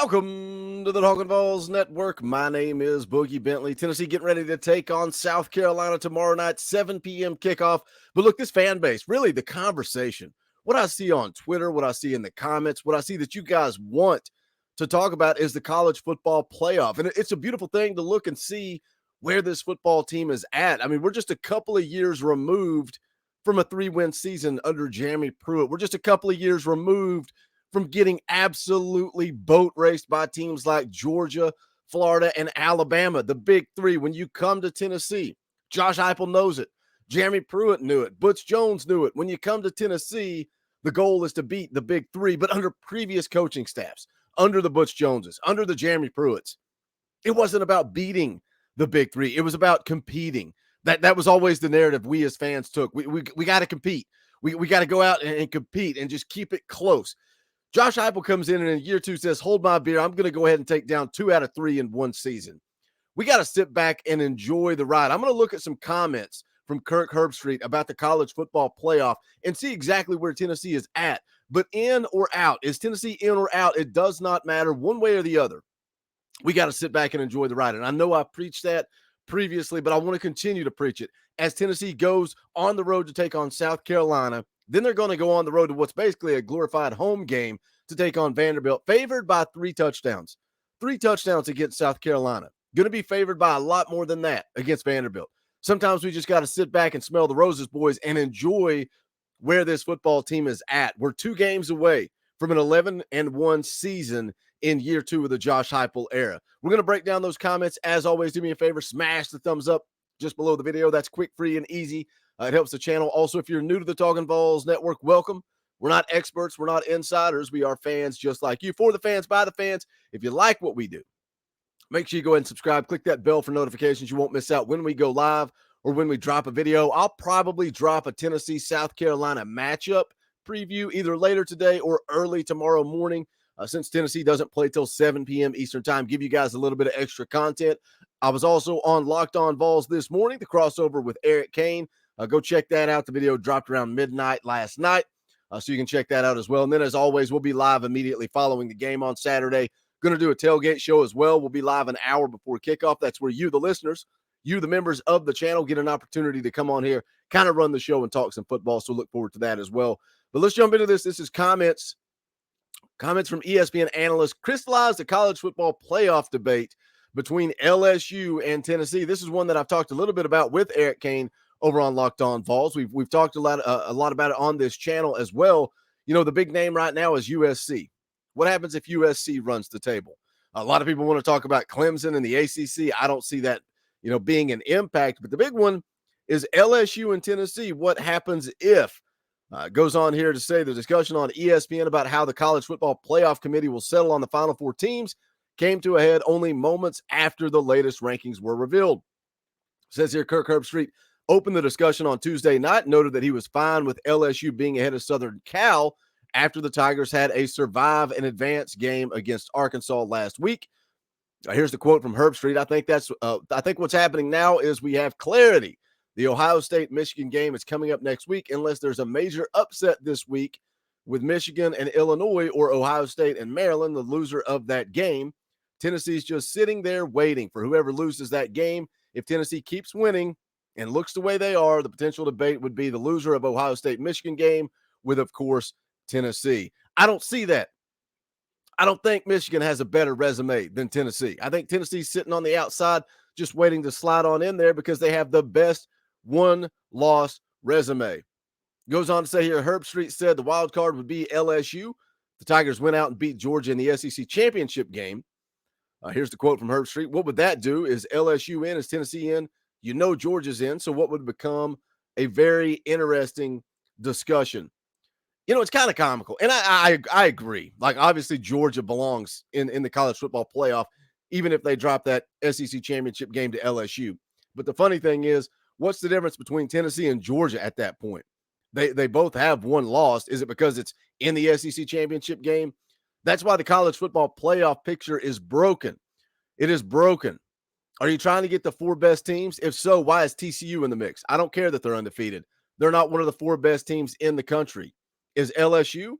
Welcome to the Talkin VAWLS Network. My name is Boogie Bentley. Tennessee getting ready to take on South Carolina tomorrow night, 7 p.m. kickoff. But look, this fan base, really the conversation, what I see on Twitter, what I see in the comments, what I see that you guys want to talk about is the college football playoff. And it's a beautiful thing to look and see where this football team is at. I mean, we're just a couple of years removed from a 3-win season under Jeremy Pruitt. We're just a couple of years removed from getting absolutely boat raced by teams like Georgia, Florida, and Alabama, the big three. When you come to Tennessee, Josh Heupel knows it. Jeremy Pruitt knew it. Butch Jones knew it. When you come to Tennessee, the goal is to beat the big three. But under previous coaching staffs, under the Butch Joneses, under the Jeremy Pruitts, it wasn't about beating the big three. It was about competing. That was always the narrative we as fans took. We got to compete. We got to go out and compete and just keep it close. Josh Heupel comes in and in year two says, hold my beer. I'm going to go ahead and take down 2 out of 3 in one season. We got to sit back and enjoy the ride. I'm going to look at some comments from Kirk Herbstreit about the college football playoff and see exactly where Tennessee is at. But in or out, is Tennessee in or out? It does not matter one way or the other. We got to sit back and enjoy the ride. And I know I preached that previously, but I want to continue to preach it. As Tennessee goes on the road to take on South Carolina, then they're going to go on the road to what's basically a glorified home game to take on Vanderbilt, favored by 3 touchdowns. 3 touchdowns against South Carolina. Going to be favored by a lot more than that against Vanderbilt. Sometimes we just got to sit back and smell the roses, boys, and enjoy where this football team is at. We're 2 games away from an 11-1 season in year 2 of the Josh Heupel era. We're going to break down those comments. As always, do me a favor, smash the thumbs up just below the video. That's quick, free, and easy. It helps the channel. Also, if you're new to the Talkin VAWLS Network, welcome. We're not experts. We're not insiders. We are fans just like you. For the fans, by the fans. If you like what we do, make sure you go ahead and subscribe. Click that bell for notifications. You won't miss out when we go live or when we drop a video. I'll probably drop a Tennessee-South Carolina matchup preview either later today or early tomorrow morning. Since Tennessee doesn't play till 7 p.m. Eastern time, give you guys a little bit of extra content. I was also on Locked On VAWLS this morning, the crossover with Eric Kane. Go check that out. The video dropped around midnight last night, so you can check that out as well. And then, as always, we'll be live immediately following the game on Saturday. Going to do a tailgate show as well. We'll be live an hour before kickoff. That's where you, the listeners, you, the members of the channel, get an opportunity to come on here, kind of run the show and talk some football. So look forward to that as well. But let's jump into this. This is comments from ESPN analysts crystallized the college football playoff debate between LSU and Tennessee. This is one that I've talked a little bit about with Eric Kane over on Locked On VAWLS. We've talked a lot about it on this channel as well. You know, the big name right now is USC. What happens if USC runs the table? A lot of people want to talk about Clemson and the ACC. I don't see that, being an impact. But the big one is LSU and Tennessee. What happens if? Goes on here to say the discussion on ESPN about how the College Football Playoff Committee will settle on the Final 4 teams came to a head only moments after the latest rankings were revealed. Says here, Kirk Herbstreit opened the discussion on Tuesday night, noted that he was fine with LSU being ahead of Southern Cal after the Tigers had a survive and advance game against Arkansas last week. Here's the quote from Herbstreit. I think what's happening now is we have clarity. The Ohio State-Michigan game is coming up next week unless there's a major upset this week with Michigan and Illinois or Ohio State and Maryland, the loser of that game. Tennessee's just sitting there waiting for whoever loses that game. If Tennessee keeps winning and looks the way they are, the potential debate would be the loser of Ohio State-Michigan game with, of course, Tennessee. I don't see that. I don't think Michigan has a better resume than Tennessee. I think Tennessee's sitting on the outside just waiting to slide on in there because they have the best one-loss resume. Goes on to say here, Herbstreit said the wild card would be LSU. The Tigers went out and beat Georgia in the SEC championship game. Here's the quote from Herbstreit. What would that do? Is LSU in? Is Tennessee in? Georgia's in. So what would become a very interesting discussion? It's kind of comical. And I agree. Like, obviously, Georgia belongs in the college football playoff, even if they drop that SEC championship game to LSU. But the funny thing is, what's the difference between Tennessee and Georgia at that point? They both have one loss. Is it because it's in the SEC championship game? That's why the college football playoff picture is broken. It is broken. Are you trying to get the 4 best teams? If so, why is TCU in the mix? I don't care that they're undefeated. They're not one of the 4 best teams in the country. Is LSU?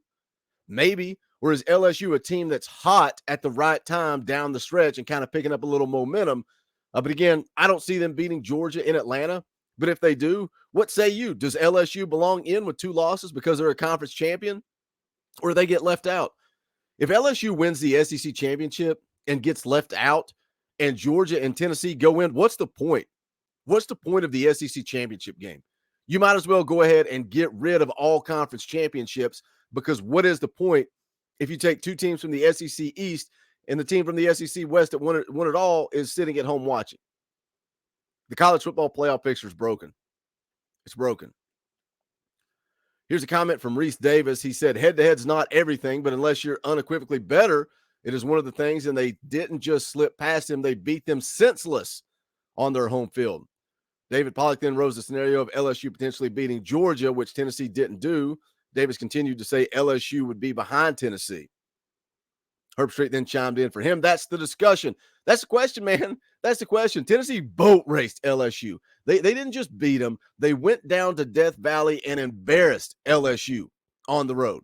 Maybe. Or is LSU a team that's hot at the right time down the stretch and kind of picking up a little momentum? But again, I don't see them beating Georgia in Atlanta. But if they do, what say you? Does LSU belong in with 2 losses because they're a conference champion, or they get left out? If LSU wins the SEC championship and gets left out and Georgia and Tennessee go in, what's the point? What's the point of the SEC championship game? You might as well go ahead and get rid of all conference championships, because what is the point if you take 2 teams from the SEC East and the team from the SEC West that won it all is sitting at home watching? The college football playoff picture is broken. It's broken. Here's a comment from Reese Davis. He said, head-to-head's not everything, but unless you're unequivocally better, it is one of the things, and they didn't just slip past him. They beat them senseless on their home field. David Pollock then rose the scenario of LSU potentially beating Georgia, which Tennessee didn't do. Davis continued to say LSU would be behind Tennessee. Herb Street then chimed in for him. That's the discussion. That's the question, man. That's the question. Tennessee boat raced LSU. They didn't just beat them. They went down to Death Valley and embarrassed LSU on the road.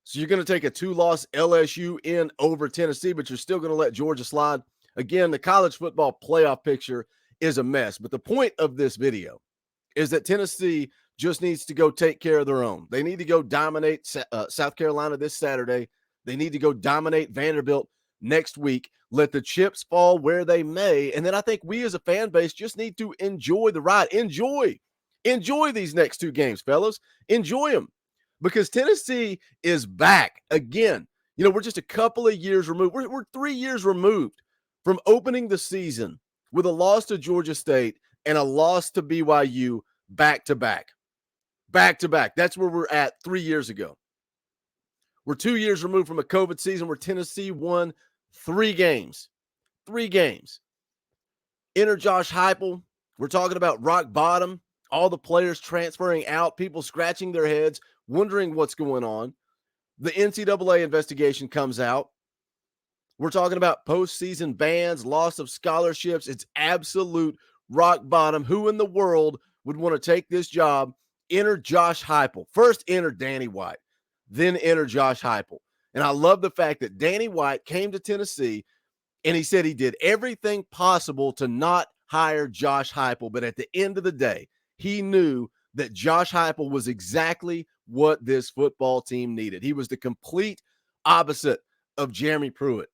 So you're going to take a 2-loss LSU in over Tennessee, but you're still going to let Georgia slide. Again, the college football playoff picture is a mess. But the point of this video is that Tennessee just needs to go take care of their own. They need to go dominate South Carolina this Saturday. They need to go dominate Vanderbilt next week. Let the chips fall where they may. And then I think we as a fan base just need to enjoy the ride. Enjoy these next 2 games, fellas. Enjoy them, because Tennessee is back again. You know, we're just a couple of years removed. We're 3 years removed from opening the season with a loss to Georgia State and a loss to BYU back-to-back. Back-to-back. That's where we're at 3 years ago. We're 2 years removed from a COVID season where Tennessee won 3 games. 3 games. Enter Josh Heupel. We're talking about rock bottom. All the players transferring out. People scratching their heads, wondering what's going on. The NCAA investigation comes out. We're talking about postseason bans, loss of scholarships. It's absolute rock bottom. Who in the world would want to take this job? Enter Josh Heupel. First, enter Danny White. Then enter Josh Heupel. And I love the fact that Danny White came to Tennessee and he said he did everything possible to not hire Josh Heupel. But at the end of the day, he knew that Josh Heupel was exactly what this football team needed. He was the complete opposite of Jeremy Pruitt.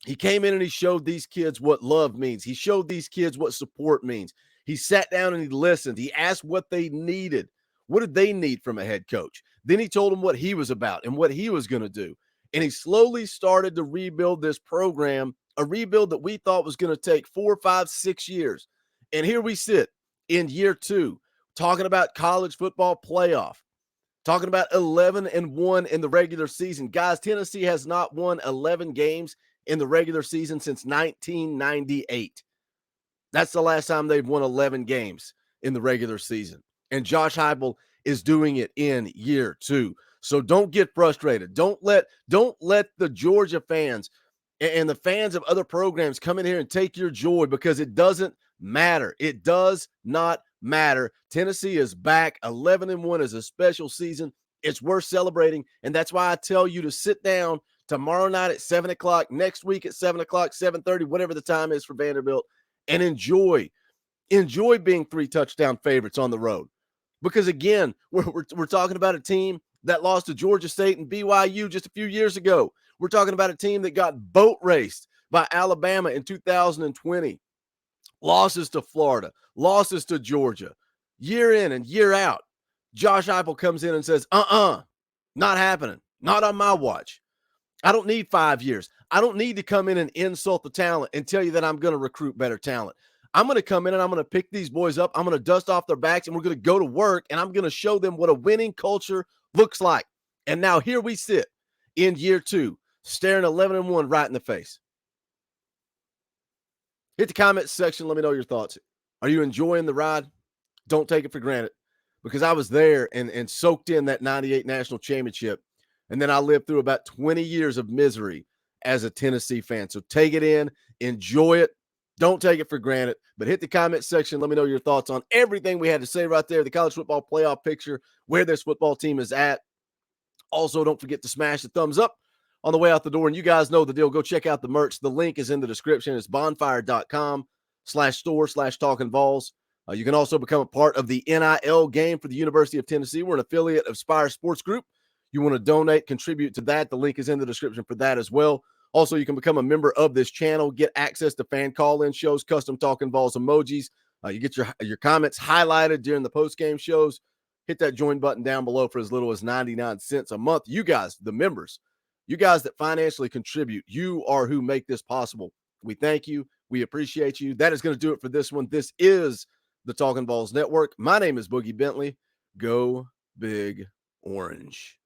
He came in and he showed these kids what love means. He showed these kids what support means. He sat down and he listened. He asked what they needed. What did they need from a head coach? Then he told them what he was about and what he was going to do. And he slowly started to rebuild this program, a rebuild that we thought was going to take 4, 5, 6 years. And here we sit in year 2, talking about college football playoff, talking about 11-1 in the regular season. Guys, Tennessee has not won 11 games in the regular season since 1998. That's the last time they've won 11 games in the regular season. And Josh Heupel is doing it in year 2. So don't get frustrated. Don't let the Georgia fans and the fans of other programs come in here and take your joy, because it doesn't matter. It does not matter. Tennessee is back. 11-1 is a special season. It's worth celebrating. And that's why I tell you to sit down tomorrow night at 7 o'clock, next week at 7 o'clock, 7:30, whatever the time is for Vanderbilt, and enjoy being 3 touchdown favorites on the road. Because again, we're talking about a team that lost to Georgia State and BYU just a few years ago. We're talking about a team that got boat raced by Alabama in 2020. Losses to Florida, losses to Georgia, year in and year out. Josh Heupel comes in and says, not happening. Not on my watch. I don't need 5 years. I don't need to come in and insult the talent and tell you that I'm going to recruit better talent. I'm going to come in and I'm going to pick these boys up. I'm going to dust off their backs and we're going to go to work and I'm going to show them what a winning culture looks like. And now here we sit in year 2, staring 11-1 right in the face. Hit the comments section. Let me know your thoughts. Are you enjoying the ride? Don't take it for granted, because I was there and soaked in that 98 national championship. And then I lived through about 20 years of misery as a Tennessee fan. So take it in, enjoy it. Don't take it for granted, but hit the comment section. Let me know your thoughts on everything we had to say right there. The college football playoff picture, where this football team is at. Also, don't forget to smash the thumbs up on the way out the door. And you guys know the deal. Go check out the merch. The link is in the description. It's bonfire.com/store/talkinvols. You can also become a part of the NIL game for the University of Tennessee. We're an affiliate of Spire Sports Group. You want to donate, contribute to that. The link is in the description for that as well. Also, you can become a member of this channel, get access to fan call-in shows, custom Talkin' Vols emojis. You get your comments highlighted during the post-game shows. Hit that join button down below for as little as 99 cents a month. You guys, the members, you guys that financially contribute, you are who make this possible. We thank you. We appreciate you. That is going to do it for this one. This is the Talkin' Vols Network. My name is Boogie Bentley. Go Big Orange.